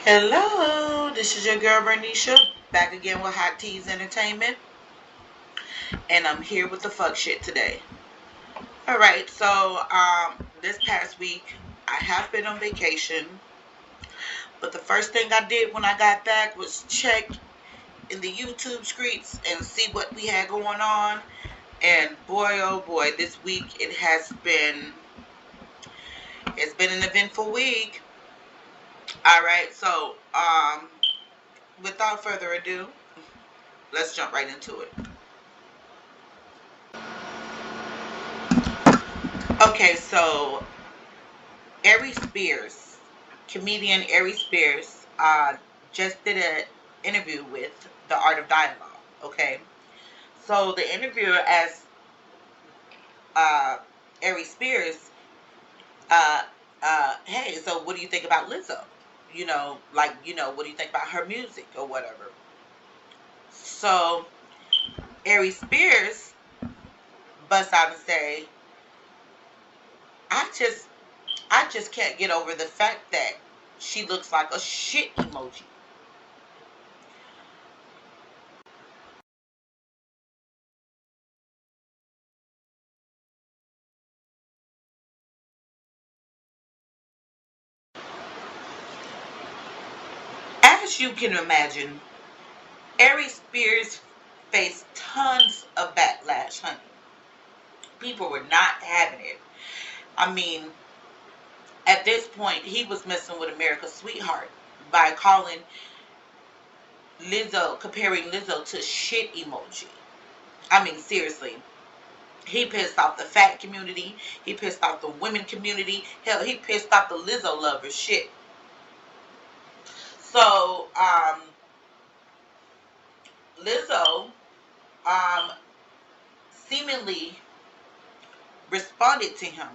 Hello, this is your girl Bernicia, back again with Hot Teas Entertainment, and I'm here with the fuck shit today. Alright, so this past week I have been on vacation, but the first thing I did when I got back was check in the YouTube streets and see what we had going on. And boy oh boy, this week it's been an eventful week. Alright, so without further ado, let's jump right into it. Okay, so comedian Aries Spears, just did an interview with The Art of Dialogue. Okay, so the interviewer asked Aries Spears, hey, so what do you think about Lizzo? What do you think about her music or whatever? So Aries Spears busts out and say, I just can't get over the fact that she looks like a shit emoji. As you can imagine, Aries Spears faced tons of backlash, honey. People were not having it. I mean, at this point, he was messing with America's sweetheart by comparing Lizzo to shit emoji. I mean, seriously. He pissed off the fat community. He pissed off the women community. Hell, he pissed off the Lizzo lovers. Shit. So, Lizzo, seemingly responded to him.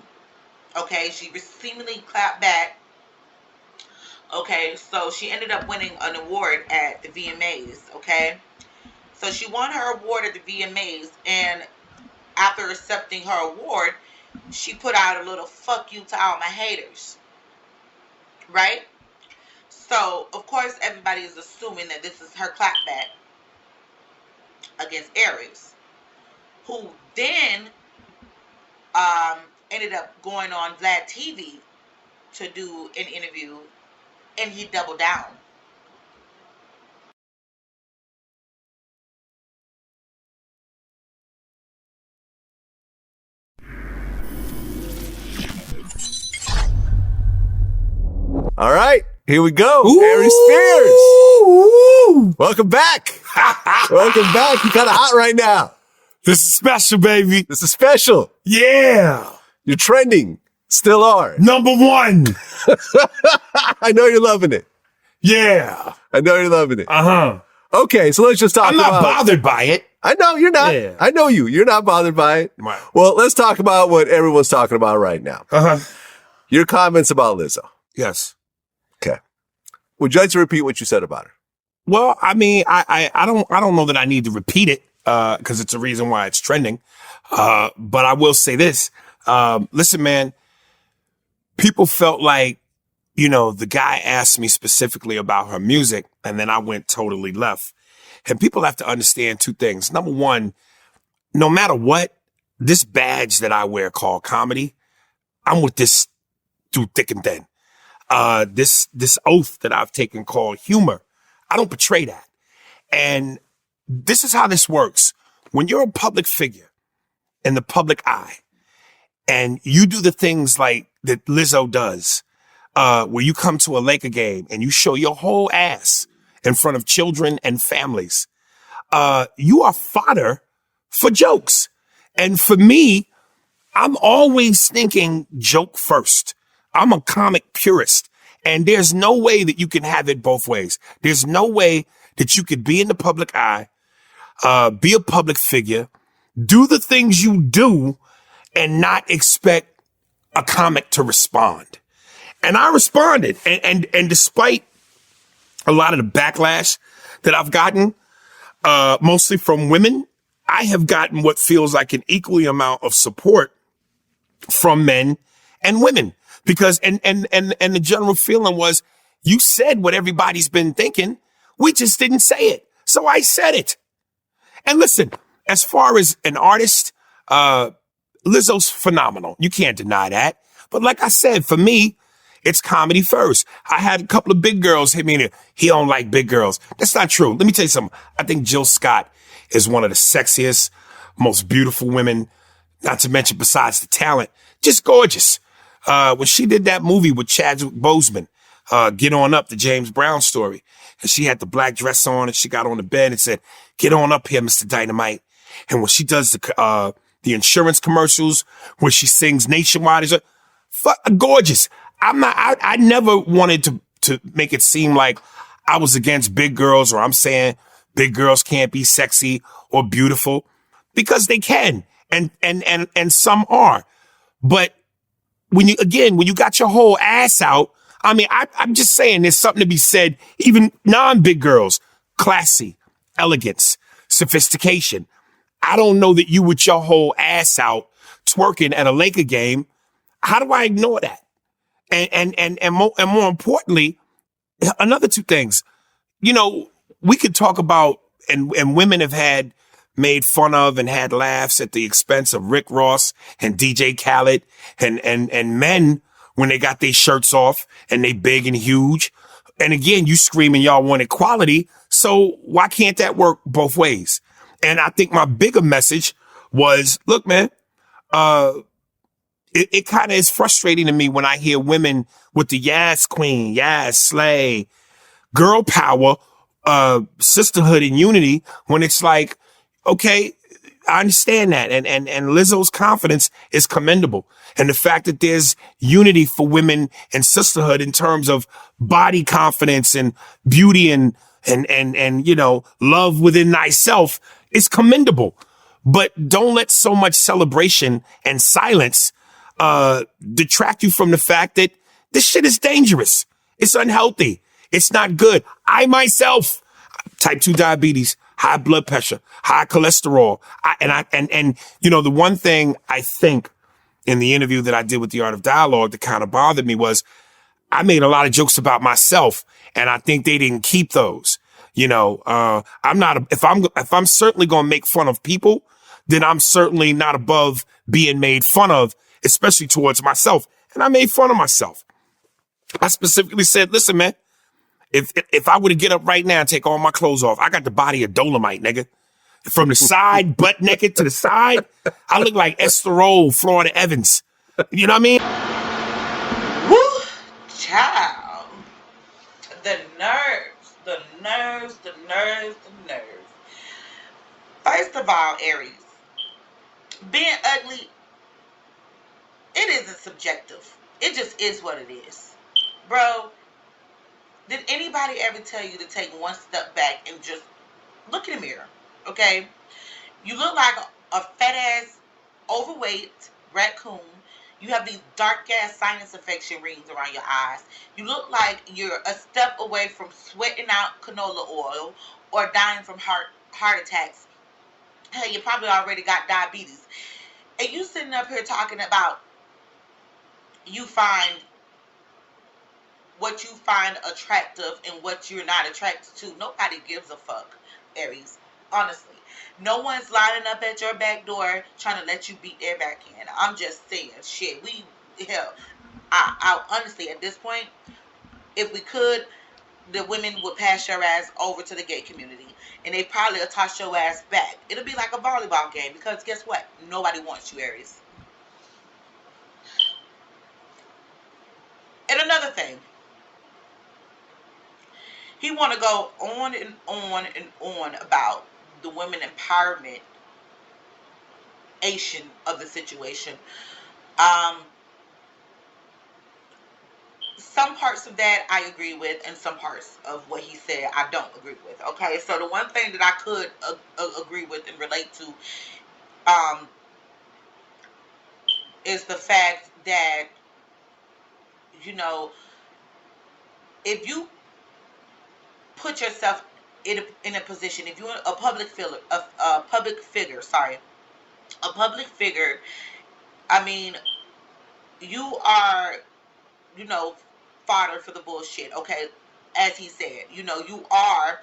Okay, she seemingly clapped back. Okay, so she ended up winning an award at the VMAs. Okay, so she won her award at the VMAs, and after accepting her award, she put out a little fuck you to all my haters. Right? So, of course, everybody is assuming that this is her clapback against Aries, who then ended up going on Vlad TV to do an interview, and he doubled down. All right, here we go. Ooh. Aries Spears. Ooh. Welcome back. Welcome back. You're kind of hot right now. This is special, baby. This is special. Yeah. You're trending. Still are. Number one. I know you're loving it. Yeah. I know you're loving it. Uh-huh. Okay, so let's just talk I'm not bothered by it. I know you're not. Yeah. I know you. You're not bothered by it. Right. Well, let's talk about what everyone's talking about right now. Uh-huh. Your comments about Lizzo. Yes. Okay. Would you like to repeat what you said about her? Well, I mean, I don't know that I need to repeat it, because it's a reason why it's trending. But I will say this. Listen, man, people felt like, the guy asked me specifically about her music, and then I went totally left. And people have to understand two things. Number one, no matter what, this badge that I wear called comedy, I'm with this through thick and thin. This oath that I've taken called humor, I don't betray that. And this is how this works. When you're a public figure in the public eye, and you do the things like that Lizzo does, where you come to a Laker game and you show your whole ass in front of children and families, you are fodder for jokes. And for me, I'm always thinking joke first. I'm a comic purist, and there's no way that you can have it both ways. There's no way that you could be in the public eye, be a public figure, do the things you do, and not expect a comic to respond. And I responded. And despite a lot of the backlash that I've gotten, mostly from women, I have gotten what feels like an equally amount of support from men and women. Because, and the general feeling was, You said what everybody's been thinking. We just didn't say it. So I said it. And listen, as far as an artist, Lizzo's phenomenal. You can't deny that. But like I said, for me, it's comedy first. I had a couple of big girls hit me in there. He don't like big girls. That's not true. Let me tell you something. I think Jill Scott is one of the sexiest, most beautiful women, not to mention besides the talent, just gorgeous. When she did that movie with Chadwick Boseman, Get On Up, the James Brown story, and she had the black dress on and she got on the bed and said, "Get on up here, Mr. Dynamite." And when she does the insurance commercials, where she sings Nationwide, is gorgeous. I never wanted to make it seem like I was against big girls or I'm saying big girls can't be sexy or beautiful, because they can. And some are. But when you got your whole ass out, I mean, I'm just saying there's something to be said, even non-big girls, classy, elegance, sophistication. I don't know that you with your whole ass out twerking at a Laker game. How do I ignore that? And more importantly, another two things, we could talk about, and women have had made fun of and had laughs at the expense of Rick Ross and DJ Khaled and men when they got their shirts off and they big and huge. And again, you screaming y'all want equality. So why can't that work both ways? And I think my bigger message was, look, man, it kind of is frustrating to me when I hear women with the yes queen, yes slay, girl power, sisterhood and unity, when it's like, okay, I understand that. And Lizzo's confidence is commendable. And the fact that there's unity for women and sisterhood in terms of body confidence and beauty and love within thyself is commendable. But don't let so much celebration and silence detract you from the fact that this shit is dangerous. It's unhealthy. It's not good. I myself, type 2 diabetes, high blood pressure, high cholesterol. The one thing I think in the interview that I did with The Art of Dialogue that kind of bothered me was I made a lot of jokes about myself, and I think they didn't keep those. If I'm certainly going to make fun of people, then I'm certainly not above being made fun of, especially towards myself. And I made fun of myself. I specifically said, listen, man, if I were to get up right now and take all my clothes off, I got the body of Dolomite, nigga. From the side, butt naked to the side, I look like Esther Roll, Florida Evans. You know what I mean? Woo, child. The nerves, the nerves, the nerves, the nerves. First of all, Aries, being ugly, it isn't subjective. It just is what it is. Bro, did anybody ever tell you to take one step back and just look in the mirror? Okay? You look like a fat ass, overweight raccoon. You have these dark ass sinus infection rings around your eyes. You look like you're a step away from sweating out canola oil or dying from heart attacks. Hell, you probably already got diabetes. And you sitting up here talking about you find what you find attractive and what you're not attracted to. Nobody gives a fuck, Aries. Honestly. No one's lining up at your back door trying to let you beat their back in. I'm just saying, shit. I honestly, at this point, if we could, the women would pass your ass over to the gay community. And they probably will toss your ass back. It'll be like a volleyball game because guess what? Nobody wants you, Aries. And another thing. He want to go on and on and on about the women empowerment of the situation. Some parts of that I agree with, and some parts of what he said I don't agree with. Okay, so the one thing that I could agree with and relate to is the fact that, if you put yourself in a position, if you're a public figure, I mean, you are, fodder for the bullshit, okay? As he said, you know, you are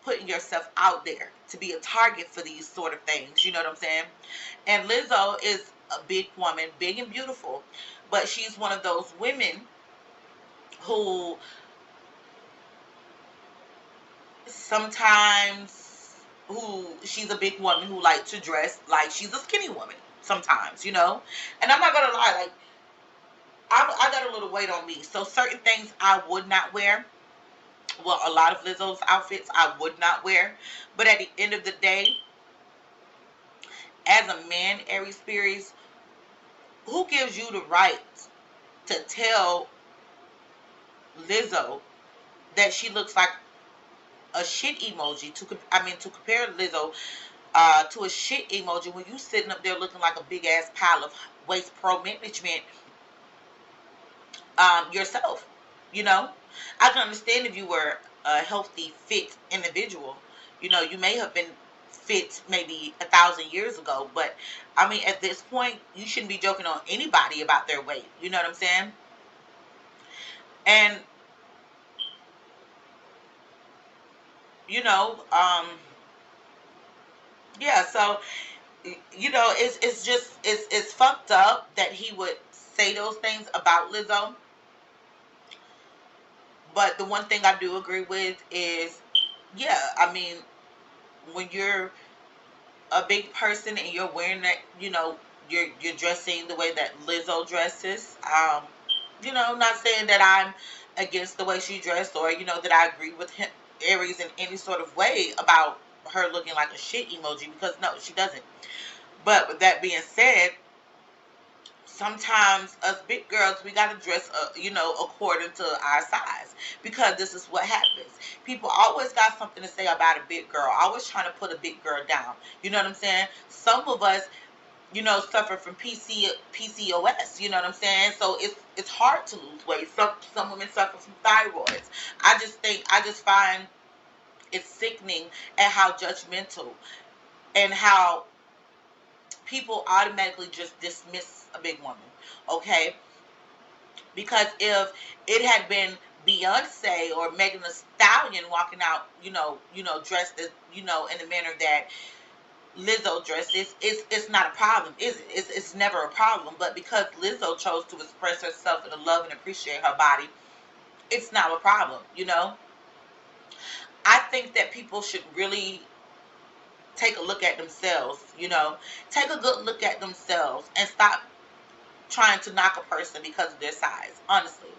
putting yourself out there to be a target for these sort of things. You know what I'm saying? And Lizzo is a big woman, big and beautiful, but she's one of those women who sometimes, who she's a big woman who likes to dress like she's a skinny woman sometimes, you know? And I'm not gonna lie, like, I got a little weight on me, so certain things I would not wear. Well, a lot of Lizzo's outfits I would not wear, but at the end of the day, as a man, Aries Spears, who gives you the right to tell Lizzo that she looks like a shit emoji? To compare Lizzo to a shit emoji when you sitting up there looking like a big ass pile of waste pro management yourself. You know, I can understand if you were a healthy, fit individual. You know, you may have been fit maybe 1,000 years ago, but I mean, at this point, you shouldn't be joking on anybody about their weight. You know what I'm saying? And you know, yeah. So you know, it's just it's fucked up that he would say those things about Lizzo. But the one thing I do agree with is, yeah, I mean, when you're a big person and you're wearing that, you know, you're dressing the way that Lizzo dresses. You know, not saying that I'm against the way she dressed, or you know that I agree with him, Aries, in any sort of way about her looking like a shit emoji, because no, she doesn't. But with that being said, sometimes us big girls, we gotta dress, you know, according to our size, because this is what happens. People always got something to say about a big girl, always trying to put a big girl down. You know what I'm saying? Some of us, you know, suffer from PCOS. You know what I'm saying? So it's hard to lose weight. Some women suffer from thyroids. I just find it's sickening at how judgmental and how people automatically just dismiss a big woman, okay? Because if it had been Beyonce or Megan Thee Stallion walking out, dressed as, in the manner that Lizzo dresses, it's not a problem, is it? It's never a problem. But because Lizzo chose to express herself and to love and appreciate her body, it's not a problem, I think that people should really take a look at themselves, take a good look at themselves and stop trying to knock a person because of their size. Honestly.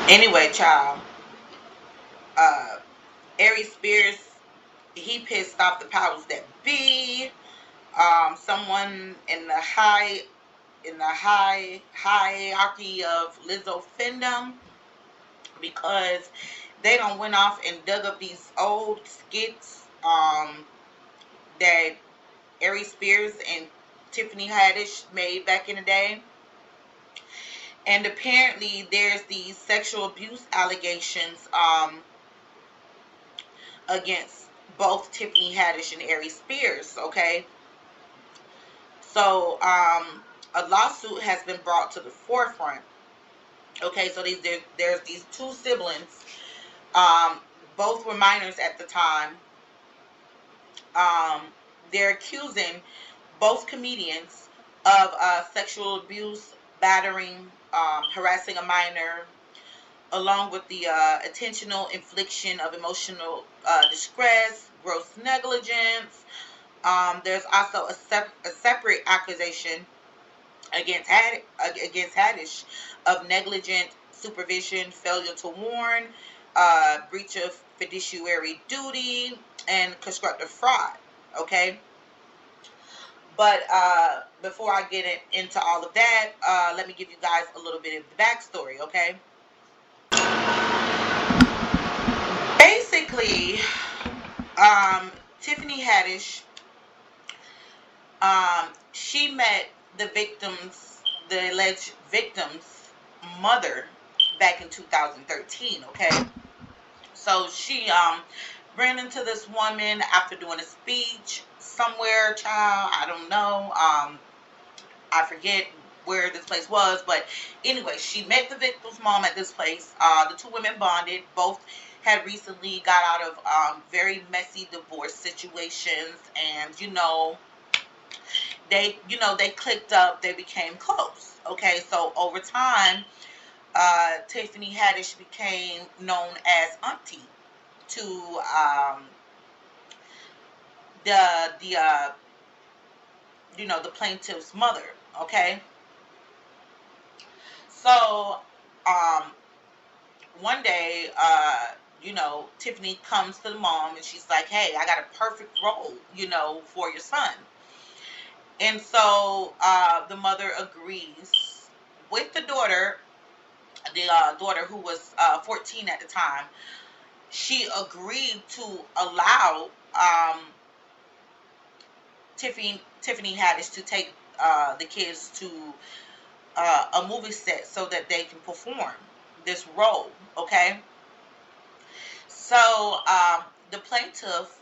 Anyway, child, Aries Spears, he pissed off the powers that be. Someone in the hierarchy of Lizzo fandom, because they done went off and dug up these old skits that Aries Spears and Tiffany Haddish made back in the day. And apparently there's these sexual abuse allegations against both Tiffany Haddish and Aries Spears, okay? So a lawsuit has been brought to the forefront. Okay, so there's these two siblings. Both were minors at the time. They're accusing both comedians of sexual abuse, battering, harassing a minor, along with the intentional infliction of emotional distress, gross negligence. There's also a separate accusation against Haddish of negligent supervision, failure to warn, breach of fiduciary duty, and constructive fraud. Okay. But before I get into all of that, let me give you guys a little bit of the backstory. Okay. Basically, Tiffany Haddish, she met the alleged victim's mother back in 2013. Okay, so she ran into this woman after doing a speech somewhere, child. I don't know. I forget where this place was, but anyway, she met the victim's mom at this place. The two women bonded. Both had recently got out of very messy divorce situations, and they clicked up. They became close. Okay, so over time, Tiffany Haddish became known as Auntie to the the plaintiff's mother. Okay, so one day, Tiffany comes to the mom and she's like, "Hey, I got a perfect role, for your son." And so the mother agrees with the daughter, daughter who was 14 at the time. She agreed to allow Tiffany Haddish to take the kids to a movie set so that they can perform this role. Okay, so the plaintiff's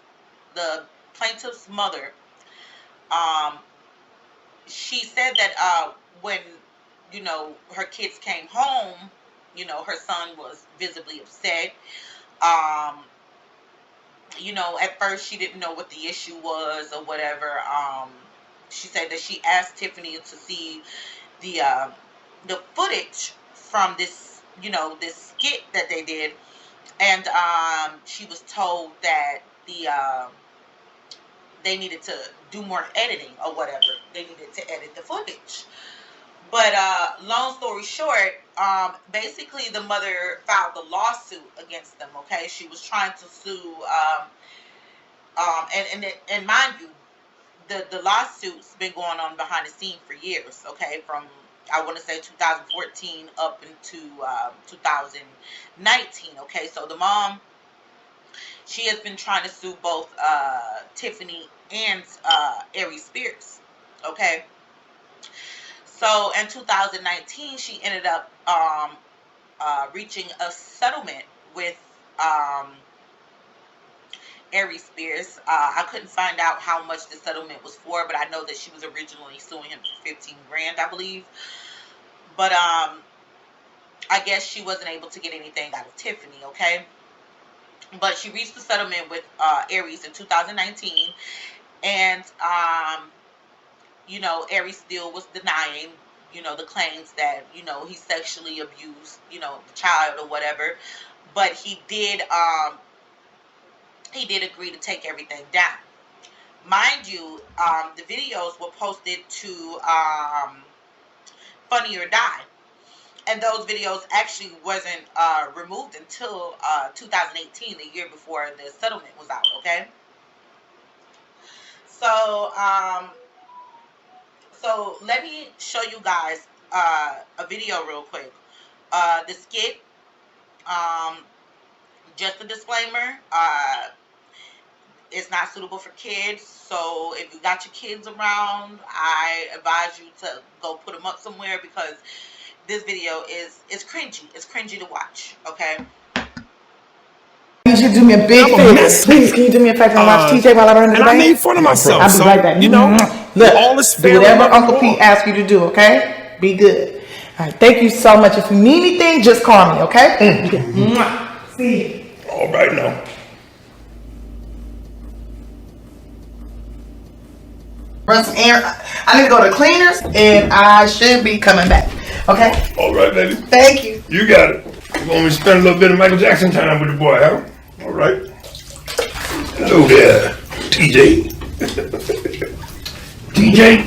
mother, she said that when her kids came home, her son was visibly upset. um at first she didn't know what the issue was or whatever. She said that she asked Tiffany to see the footage from this skit that they did, and she was told that they needed to do more editing or whatever. They needed to edit the footage. But long story short, basically the mother filed a lawsuit against them. Okay, she was trying to sue, and mind you, the lawsuit's been going on behind the scene for years. Okay, from I want to say 2014 up into 2019. Okay, so the mom, she has been trying to sue both Tiffany and Aries Spears. Okay. So in 2019, she ended up reaching a settlement with Aries Spears. I couldn't find out how much the settlement was for, but I know that she was originally suing him for 15 grand, I believe. But I guess she wasn't able to get anything out of Tiffany. Okay, but she reached a settlement with Aries in 2019, and Aries still was denying, the claims that, he sexually abused, the child or whatever. But he did agree to take everything down. Mind you, the videos were posted to Funny or Die. And those videos actually wasn't removed until 2018, the year before the settlement was out, okay? So, so let me show you guys a video real quick. The skit, just a disclaimer, it's not suitable for kids. So if you got your kids around, I advise you to go put them up somewhere, because this video is cringy. It's cringy to watch, okay? I need you to do me a big favor. Please, can you do me a favor and watch TJ while I run to the And bank? I made fun of myself. I'll be right back. Look, all is do fair in whatever love and Uncle war. Pete asks you to do, okay? Be good. All right, thank you so much. If you need anything, just call me, okay? See you. All right now. Run some air. I need to go to cleaners, and I should be coming back, okay? All right, baby. Thank you. You got it. You want me to spend a little bit of Michael Jackson time with the boy, huh? All right. Hello there, TJ. TJ,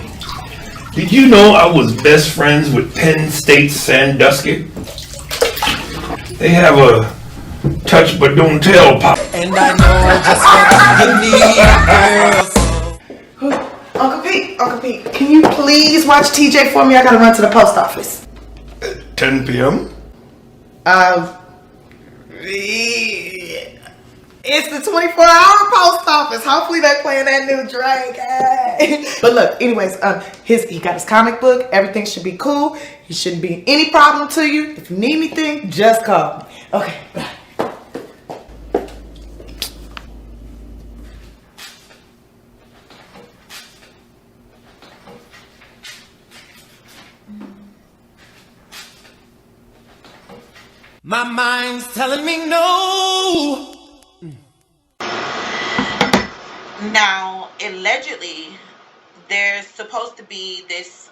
did you know I was best friends with Penn State Sandusky? They have a touch but don't tell pop. And I know just what you need, girl. Uncle Pete, can you please watch TJ for me? I gotta run to the post office. 10 p.m.? It's the 24-hour post office. Hopefully they playing that new Drake. Hey. But look, anyways, he got his comic book. Everything should be cool. He shouldn't be any problem to you. If you need anything, just call me. Okay, bye. My mind's telling me no. Now, allegedly, there's supposed to be this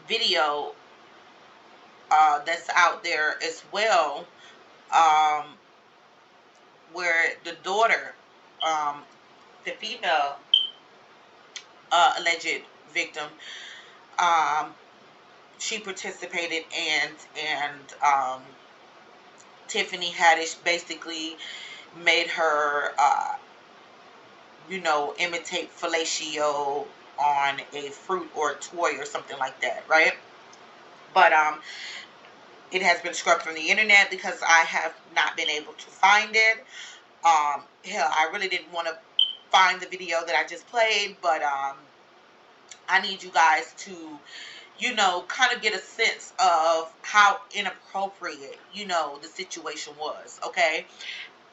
video that's out there as well, um, where the daughter, the female alleged victim, um, she participated, and Tiffany Haddish basically made her, imitate fellatio on a fruit or a toy or something like that, right? But it has been scrubbed from the internet because I have not been able to find it. Hell, I really didn't want to find the video that I just played, but I need you guys to, kind of get a sense of how inappropriate, the situation was, okay?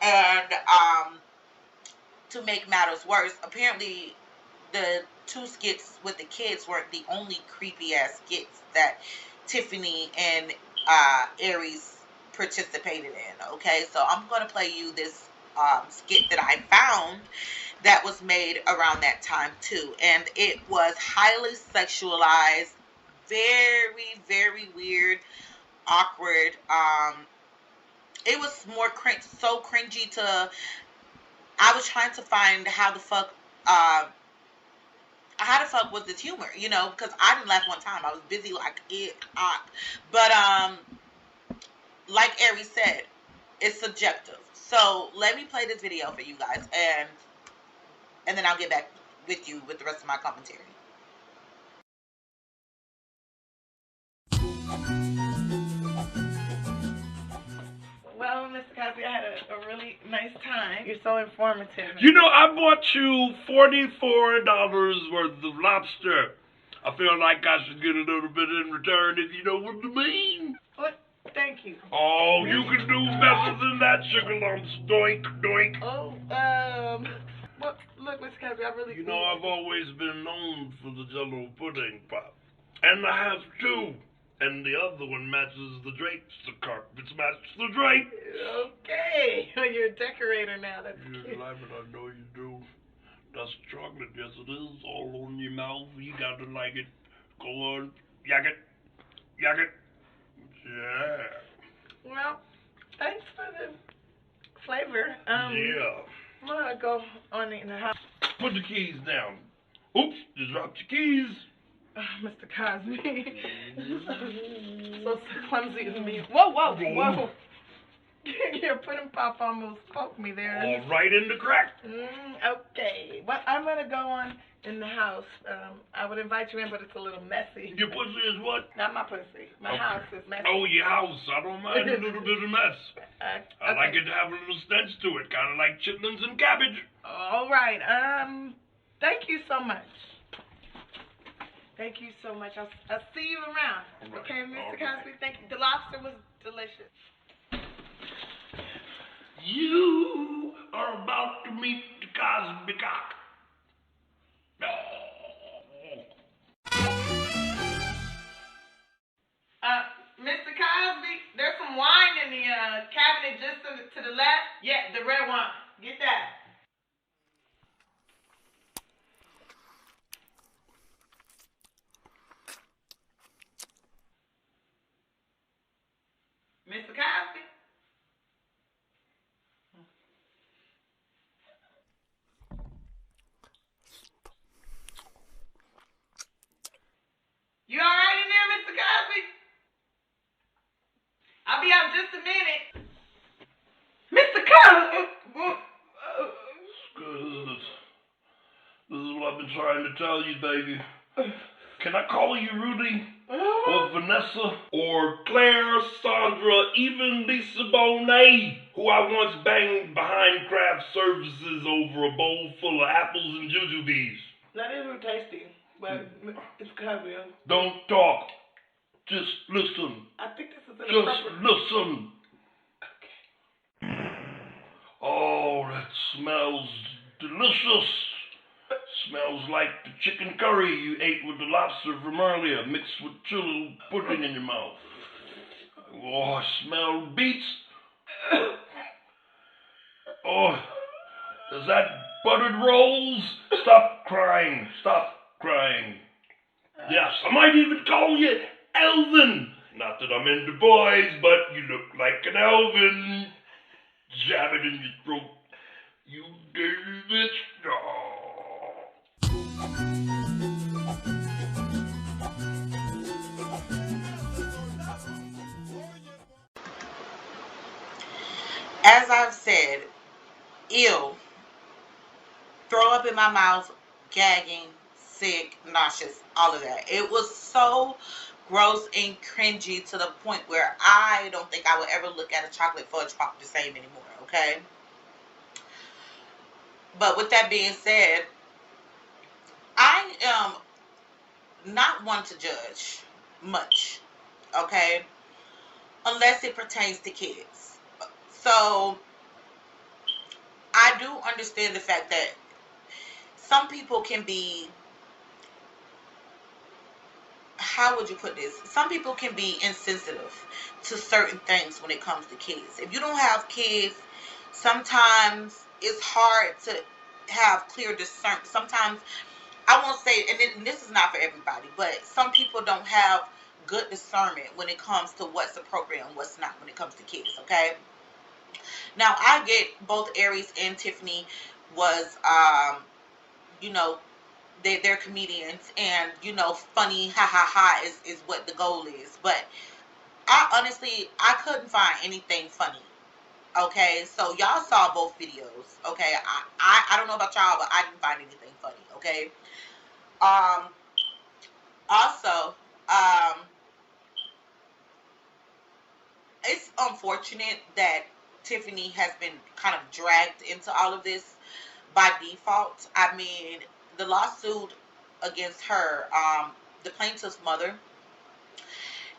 And to make matters worse, apparently the two skits with the kids weren't the only creepy ass skits that Tiffany and ARIES participated in, okay? So I'm going to play you this skit that I found that was made around that time too, and it was highly sexualized, very, very weird, awkward. It was more so cringy to. I was trying to find how the fuck was this humor, because I didn't laugh one time. I was busy like it hot, but like Aries said, it's subjective. So let me play this video for you guys, and then I'll get back with you with the rest of my commentary. Well, Mr. Cosby, I had a really nice time. You're so informative. You know, I bought you $44 worth of lobster. I feel like I should get a little bit in return, if you know what I mean. What? Thank you. Oh, you can do better than that, sugar lumps. Doink, doink. Oh, well, look, Mr. Cosby, I really... You know, I've always been known for the Jello pudding pop. And I have two. And the other one matches the drapes. The carpets match the drapes. Okay. You're a decorator now. That's cute. You like it, I know you do. That's chocolate, yes it is. All on your mouth. You gotta like it. Go on. Yak it. Yak it. Yeah. Well, thanks for the flavor. Yeah. I'm gonna go on in the house. Put the keys down. Oops, you dropped your keys. Mr. Cosby. So clumsy of me. Whoa, whoa, whoa. Your pudding pop almost poked me there. All right in the crack. Okay. Well, I'm going to go on in the house. I would invite you in, but it's a little messy. Your pussy is what? Not my pussy. My house is messy. Oh, your house. I don't mind a little bit of mess. I like it to have a little stench to it, kind of like chitlins and cabbage. All right. Thank you so much. Thank you so much. I'll see you around. Right. Okay, Mr. Cosby? Thank you. The lobster was delicious. You are about to meet the Cosby cock. Mr. Cosby, there's some wine in the cabinet just to the left. Yeah, the red wine. Get that. Mr. Cosby? You all right in there, Mr. Cosby? I'll be out just a minute. Mr. Cosby! This is what I've been trying to tell you, baby. Can I call you Rudy? Or Vanessa? Or Claire, Sandra, even Lisa Bonet, who I once banged behind craft services over a bowl full of apples and jujubes. That is real tasty, but it's Cosby. Don't talk. Just listen. I think this is Just listen. Okay. Oh, that smells delicious. Smells like the chicken curry you ate with the lobster from earlier, mixed with chili pudding in your mouth. Oh, I smell beets. Oh, is that buttered rolls? Stop crying. Stop crying. Yes, I might even call you Elvin. Not that I'm into boys, but you look like an Elvin. Jab it in your throat. You dirty bitch. As I've said, ill, throw up in my mouth, gagging, sick, nauseous, all of that. It was so gross and cringy to the point where I don't think I would ever look at a chocolate fudge pop the same anymore, okay? But with that being said, I am not one to judge much, okay? Unless it pertains to kids. So I do understand the fact that some people can be, how would you put this? Some people can be insensitive to certain things when it comes to kids. If you don't have kids, sometimes it's hard to have clear discernment. Sometimes, I won't say, and this is not for everybody, but some people don't have good discernment when it comes to what's appropriate and what's not when it comes to kids, okay? Now, I get both Aries and Tiffany was, you know, they're comedians, and funny, ha ha ha is what the goal is. But I couldn't find anything funny. Okay, so y'all saw both videos. Okay, I don't know about y'all, but I didn't find anything funny. Okay, um, also, it's unfortunate that Tiffany has been kind of dragged into all of this by default. I mean, the lawsuit against her, the plaintiff's mother,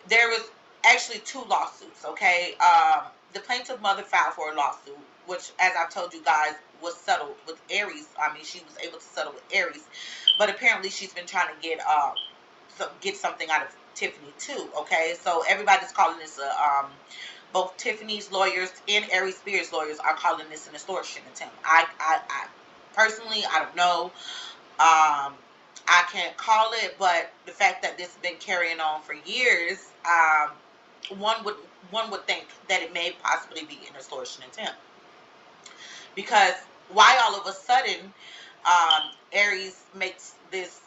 there was actually two lawsuits, okay? The plaintiff mother filed for a lawsuit, which, as I've told you guys, was settled with Aries. I mean, she was able to settle with Aries, but apparently she's been trying to get something out of Tiffany too, okay? So everybody's calling this both Tiffany's lawyers and Aries Spears' lawyers are calling this an extortion attempt. I personally, I don't know. I can't call it, but the fact that this has been carrying on for years, one would think that it may possibly be an extortion attempt. Because why all of a sudden Aries makes this,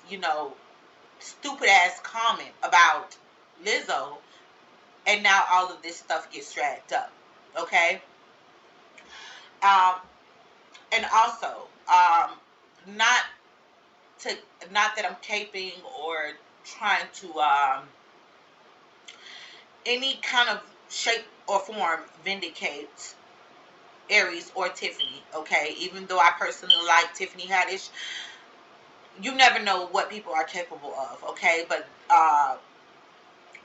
stupid ass comment about Lizzo, and now all of this stuff gets dragged up, okay? Um, and also, not to not that I'm caping or trying to any kind of shape or form vindicate Aries or Tiffany, okay? Even though I personally like Tiffany Haddish, you never know what people are capable of, okay? But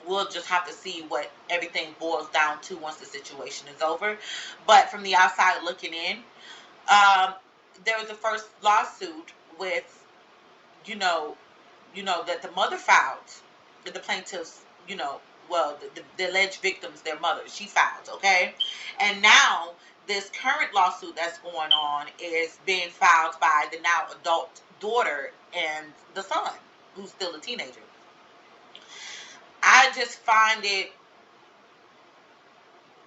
we'll just have to see what everything boils down to once the situation is over. But from the outside looking in, there was the first lawsuit with, that the mother filed, that the plaintiffs, well, the alleged victims, their mother, she filed, okay? And now this current lawsuit that's going on is being filed by the now adult daughter and the son, who's still a teenager. I just find it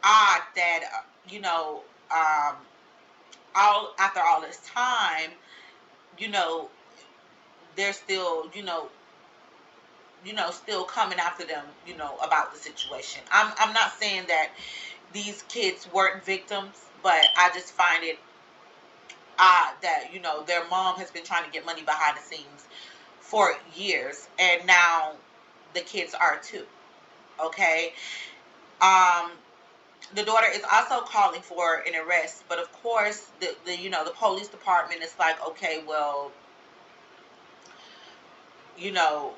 odd that, all after all this time, you know, they're still, still coming after them, about the situation. I'm not saying that these kids weren't victims, but I just find it odd that, their mom has been trying to get money behind the scenes for years, and now the kids are too. Okay. Um, the daughter is also calling for an arrest, but of course, the police department is like, okay, well, you know,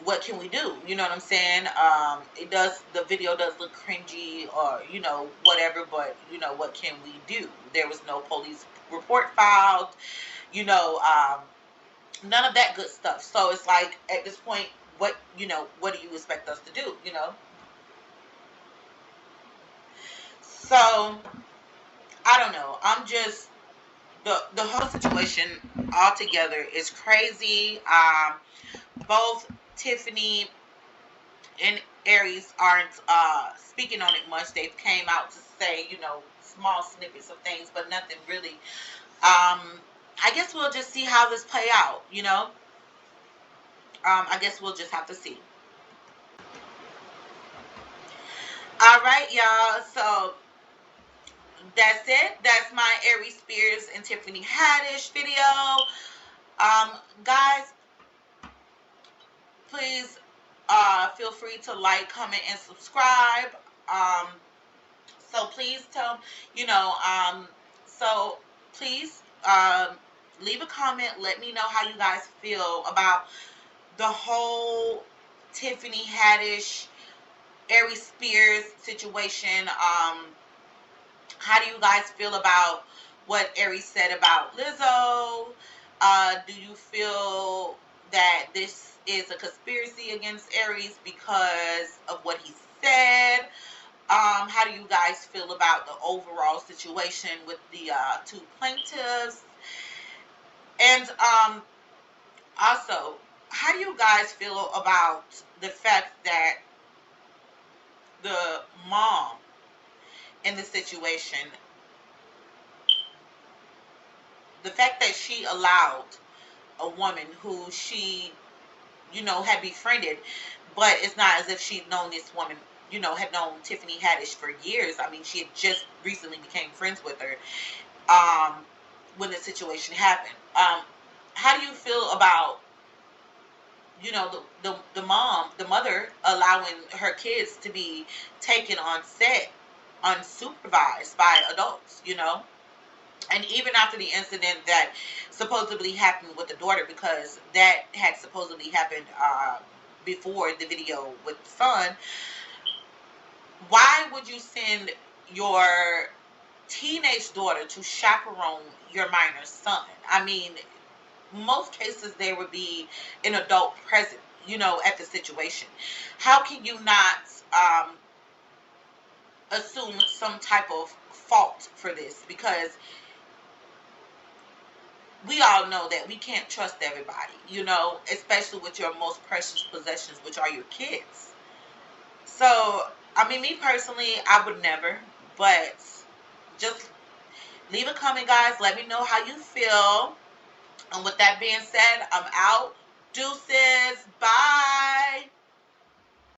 what can we do? You know what I'm saying? The video does look cringy or, whatever, but, what can we do? There was no police report filed, none of that good stuff. So it's like, at this point, what do you expect us to do, So I don't know. I'm just the whole situation altogether is crazy. Both Tiffany and Aries aren't speaking on it much. They've came out to say, small snippets of things, but nothing really. I guess we'll just see how this play out. I guess we'll just have to see. All right, y'all. So that's it. That's my Aries Spears and Tiffany Haddish video. Guys, please feel free to like, comment, and subscribe. So please so please leave a comment. Let me know how you guys feel about the whole Tiffany Haddish, Aries Spears situation. How do you guys feel about what Aries said about Lizzo? Do you feel that this is a conspiracy against Aries because of what he said? How do you guys feel about the overall situation with the two plaintiffs? And also, how do you guys feel about the fact that the mom in the situation, the fact that she allowed a woman who she, had befriended, but it's not as if she'd known this woman, had known Tiffany Haddish for years. I mean, she had just recently became friends with her when the situation happened. How do you feel about, the mom, the mother, allowing her kids to be taken on set unsupervised by adults, And even after the incident that supposedly happened with the daughter, because that had supposedly happened before the video with the son, why would you send your teenage daughter to chaperone your minor son? I mean, most cases there would be an adult present, at the situation. How can you not assume some type of fault for this? Because we all know that we can't trust everybody, especially with your most precious possessions, which are your kids. So, I mean, me personally, I would never, but just leave a comment, guys. Let me know how you feel. And with that being said, I'm out. Deuces.